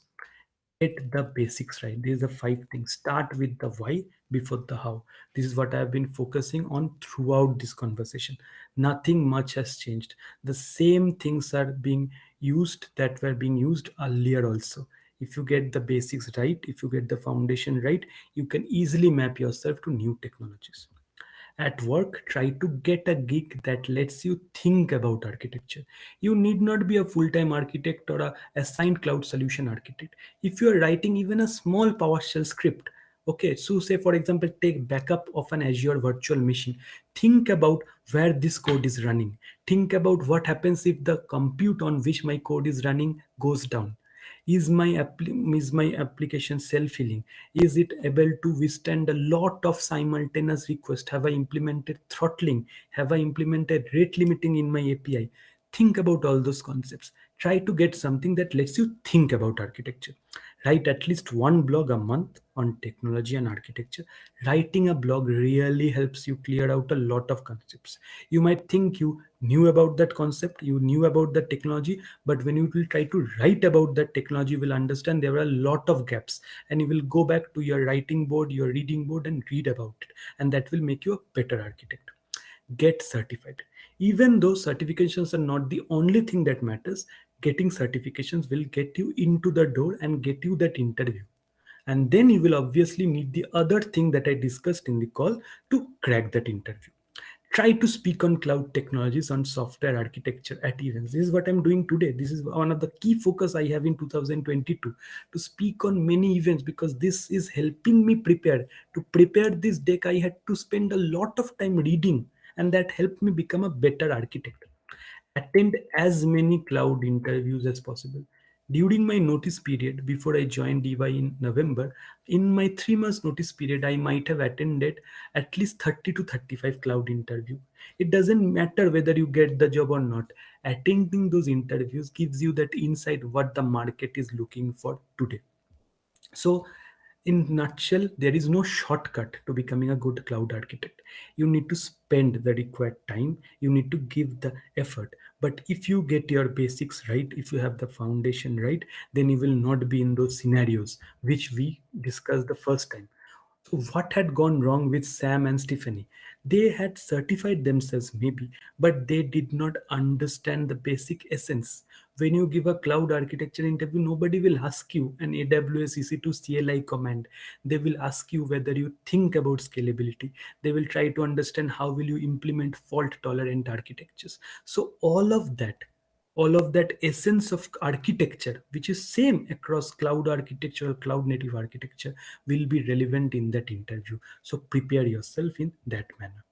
Get the basics right. These are 5 things. Start with the why before the how. This is what I have been focusing on throughout this conversation. Nothing much has changed. The same things are being used that were being used earlier also. If you get the basics right, if you get the foundation right, you can easily map yourself to new technologies. At work, try to get a gig that lets you think about architecture. You need not be a full time architect or a assigned cloud solution architect. If you are writing even a small PowerShell script, okay, so say for example, take backup of an Azure virtual machine. Think about where this code is running. Think about what happens if the compute on which my code is running goes down. Is my application self-healing? Is it able to withstand a lot of simultaneous requests? Have I implemented throttling? Have I implemented rate limiting in my API? Think about all those concepts. Try to get something that lets you think about architecture. Write at least one blog a month on technology and architecture. Writing a blog really helps you clear out a lot of concepts. You might think you knew about that concept, you knew about that technology, but when you will try to write about that technology, you will understand there are a lot of gaps, and you will go back to your writing board, your reading board, and read about it, and that will make you a better architect. Get certified. Even though certifications are not the only thing that matters, getting certifications will get you into the door and get you that interview. And then you will obviously need the other thing that I discussed in the call to crack that interview. Try to speak on cloud technologies, on software architecture at events. This is what I'm doing today. This is one of the key focus I have in 2022, to speak on many events, because this is helping me prepare. To prepare this deck, I had to spend a lot of time reading, and that helped me become a better architect. Attend as many cloud interviews as possible. During my notice period before I joined DY in November, in my 3 months notice period, I might have attended at least 30 to 35 cloud interview. It doesn't matter whether you get the job or not. Attending those interviews gives you that insight what the market is looking for today. So, in nutshell, there is no shortcut to becoming a good cloud architect. You need to spend the required time. You need to give the effort. But if you get your basics right, if you have the foundation right, then you will not be in those scenarios which we discussed the first time. So, what had gone wrong with Sam and Stephanie? They had certified themselves, maybe, but they did not understand the basic essence. When you give a cloud architecture interview, nobody will ask you an AWS EC2 CLI command. They will ask you whether you think about scalability. They will try to understand how will you implement fault tolerant architectures. So all of that essence of architecture, which is same across cloud architecture or cloud native architecture, will be relevant in that interview. So prepare yourself in that manner.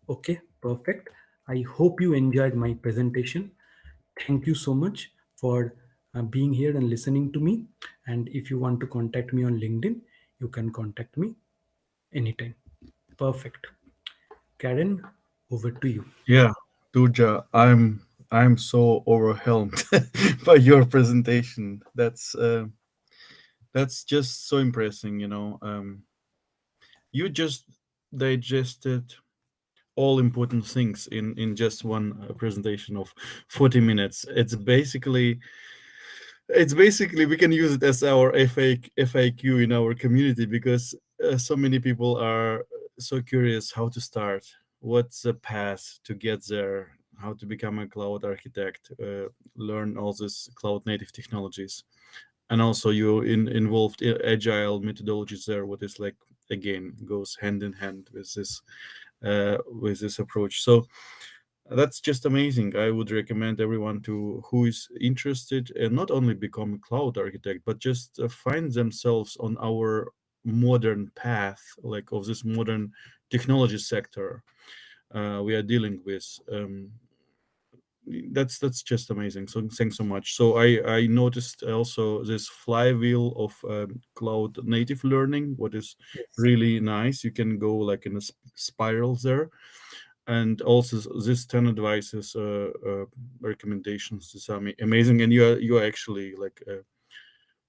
Okay, perfect. I hope you enjoyed my presentation. Thank you so much for being here and listening to me. And if you want to contact me on LinkedIn, you can contact me anytime. Perfect. Karen, over to you. Yeah, Turja, I'm so overwhelmed by your presentation. That's just so impressive. You just digested all important things in just one presentation of 40 minutes. It's basically we can use it as our FAQ in our community, because so many people are so curious how to start, what's the path to get there, how to become a cloud architect, learn all these cloud native technologies, and also you involved agile methodologies there, what is like again goes hand in hand with this approach. So that's just amazing. I would recommend everyone to who is interested and not only become a cloud architect, but just find themselves on our modern path, like of this modern technology sector we are dealing with. That's just amazing. So thanks so much. So I noticed also this flywheel of cloud native learning, what is Yes, really nice. You can go like in a spiral there, and also this 10 advices recommendations is amazing, and you are actually like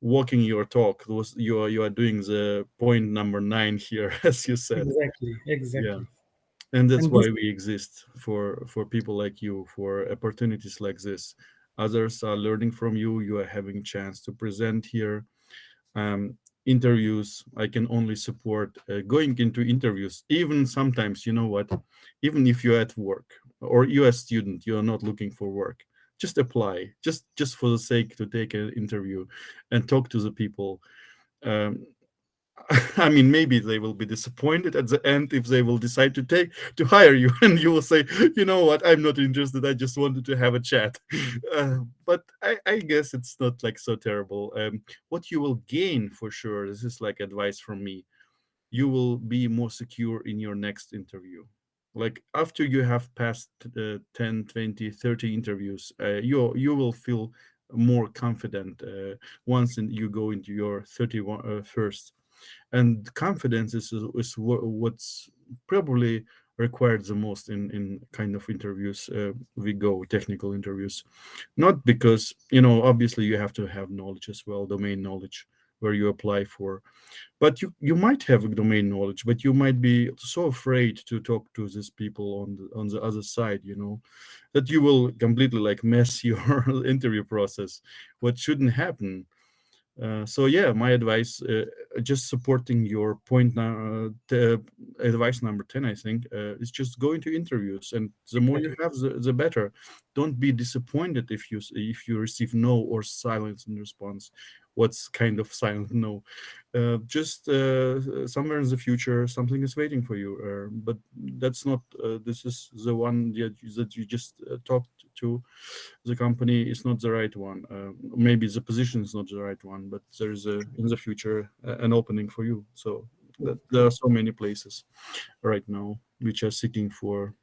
walking your talk. Those you are doing the point number 9 here as you said. exactly, Yeah, exactly. and that's And this, why we exist, for people like you, for opportunities like this. Others are learning from you, you are having chance to present here. um, Interviews, I can only support going into interviews, even sometimes, you know what, even if you're at work or you're a student, you're not looking for work, just apply, just for the sake to take an interview and talk to the people. um, I mean, maybe they will be disappointed at the end if they will decide to hire you, and you will say, you know what, I'm not interested. I just wanted to have a chat. But I guess it's not like so terrible. What you will gain for sure, this is like advice from me. You will be more secure in your next interview. Like after you have passed 10, 20, 30 interviews, you will feel more confident you go into your 31 first. And confidence is what's probably required the most in kind of interviews we go technical interviews, not because obviously you have to have knowledge as well, domain knowledge where you apply for, but you might have a domain knowledge, but you might be so afraid to talk to these people on the other side, that you will completely like mess your interview process, what shouldn't happen. So yeah, my advice, just supporting your point now, advice number 10, I think, is just go into interviews, and the more you exactly. have, the better. Don't be disappointed if you receive no or silence in response. What's kind of silent no? Just somewhere in the future, something is waiting for you. But that's not. This is the one that you just talked to. The company is not the right one. Maybe the position is not the right one, but there is in the future an opening for you. So that there are so many places right now which are seeking for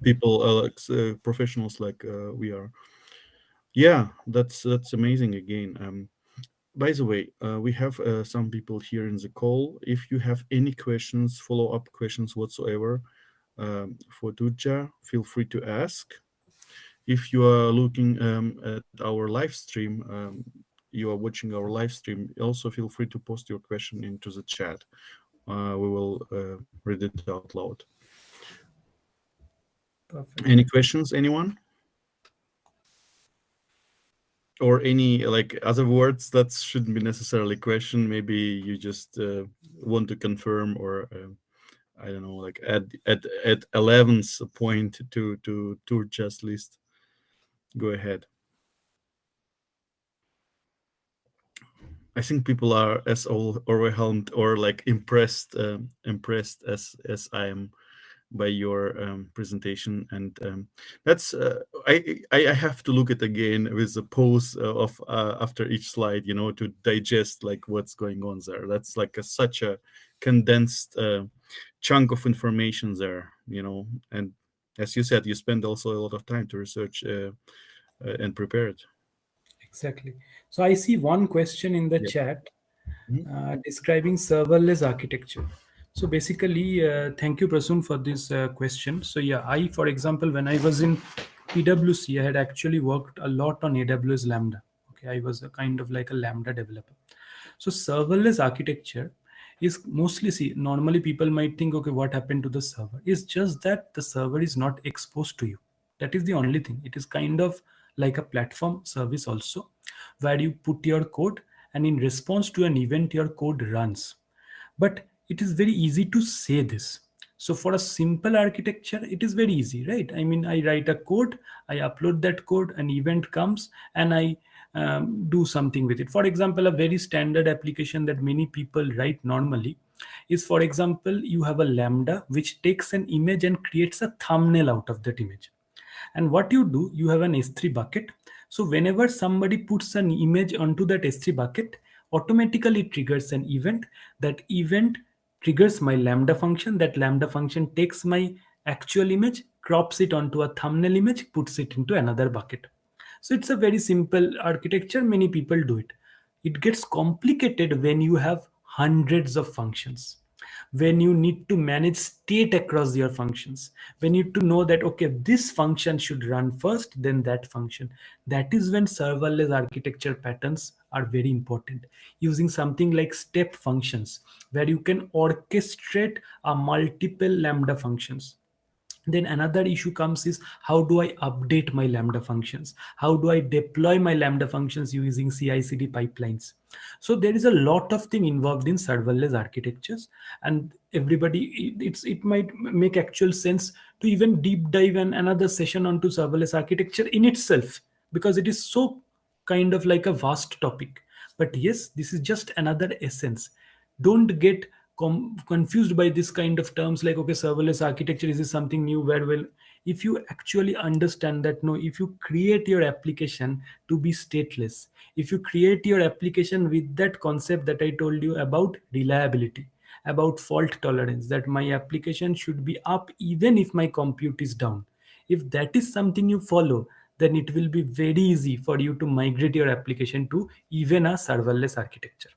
people, like professionals like we are. Yeah, that's amazing again. By the way, we have some people here in the call. If you have any questions, follow-up questions whatsoever, for Turja, feel free to ask. If you are looking at our live stream, you are watching our live stream, also feel free to post your question into the chat. We will read it out loud. Any Perfect. questions, anyone? Or any like other words that shouldn't be necessarily question? Maybe you just want to confirm, or I don't know, like at 11th point to Turja's list. Go ahead. I think people are as overwhelmed or like impressed as I am by your presentation, and that's I have to look at again with the pause of after each slide, to digest like what's going on there. That's like such a condensed chunk of information there, and as you said, you spend also a lot of time to research and prepare it. Exactly. So I see one question in the Yeah. chat Mhm. describing serverless architecture. So basically, thank you, Prasun, for this question. So yeah, I, for example, when I was in PwC, I had actually worked a lot on AWS Lambda. Okay, I was a kind of like a Lambda developer. So serverless architecture is mostly, see, normally people might think, okay, what happened to the server? It's just that the server is not exposed to you. That is the only thing. It is kind of like a platform service also, where you put your code and in response to an event, your code runs. But it is very easy to say this. So for a simple architecture, it is very easy, right? I mean, I write a code, I upload that code, an event comes, and I do something with it. For example, a very standard application that many people write normally is, for example, you have a Lambda which takes an image and creates a thumbnail out of that image. And what you do, you have an S3 bucket. So whenever somebody puts an image onto that S3 bucket, automatically triggers an event. That event triggers my Lambda function. That Lambda function takes my actual image, crops it onto a thumbnail image, puts it into another bucket. So it's a very simple architecture. Many people do it. It gets complicated when you have hundreds of functions, when you need to manage state across your functions, when you need to know that, okay, this function should run first, then that function. That is when serverless architecture patterns are very important, using something like step functions, where you can orchestrate a multiple Lambda functions. Then another issue comes is, how do I update my Lambda functions? How do I deploy my Lambda functions using CI/CD pipelines? So there is a lot of thing involved in serverless architectures, and everybody, it might make actual sense to even deep dive in another session onto serverless architecture in itself, because it is so kind of like a vast topic. But yes, this is just another essence. Don't get confused by this kind of terms like, okay, serverless architecture is this something new, where, well, if you actually understand that, no, if you create your application to be stateless, if you create your application with that concept that I told you about reliability, about fault tolerance, that my application should be up even if my compute is down, if that is something you follow, then it will be very easy for you to migrate your application to even a serverless architecture.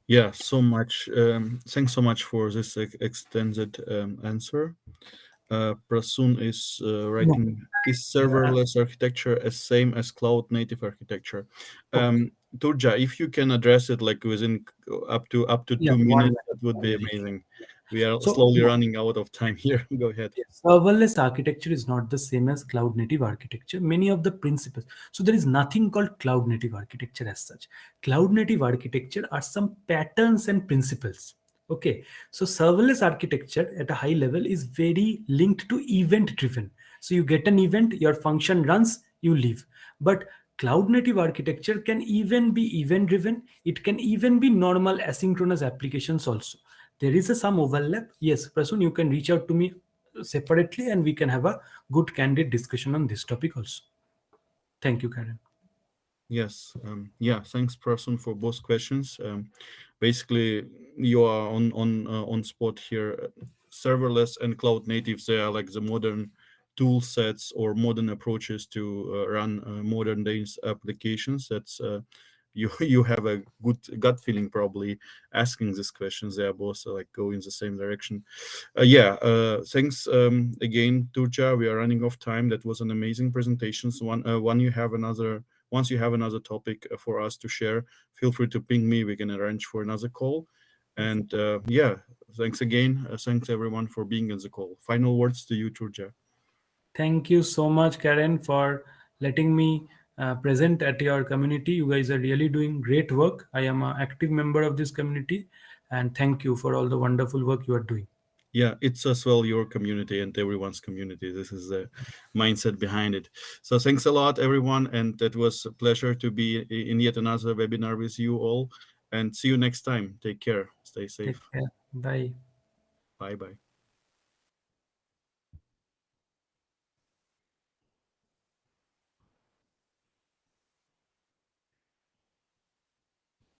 Yeah, so much. Thanks so much for this extended answer. Prasun is No. writing, is Yeah. serverless architecture as same as cloud native architecture? Okay. Turja, if you can address it like within up to Yeah, 2 minutes, that would one be minute. amazing. We are So slowly no, running out of time here. Go ahead. yes, serverless architecture is not the same as cloud native architecture. Many of the principles. So there is nothing called cloud native architecture as such. Cloud native architecture are some patterns and principles. Okay. So serverless architecture at a high level is very linked to event driven. So you get an event, your function runs, you leave. But cloud native architecture can even be event driven. It can even be normal asynchronous applications also. There is some overlap. Yes, Prasun, you can reach out to me separately and we can have a good candid discussion on this topic also. Thank you, Karen. Yes. Yeah. Thanks, person, for both questions. Basically, you are on spot here. Serverless and cloud natives, they are like the modern tool sets or modern approaches to run modern days applications. That's you you have a good gut feeling probably asking these questions. They are both like go in the same direction. Yeah. Thanks again, Turja. We are running off time. That was an amazing presentation. So one you have another once you have another topic for us to share, feel free to ping me. We can arrange for another call. And yeah, thanks again. Thanks everyone for being in the call. Final words to you, Turja. Thank you so much, Karen, for letting me present at your community. You guys are really doing great work. I am an active member of this community, and thank you for all the wonderful work you are doing. Yeah, it's as well your community and everyone's community. This is the mindset behind it. So thanks a lot, everyone. And it was a pleasure to be in yet another webinar with you all. And see you next time. Take care. Stay Take safe. care. Bye. Bye bye.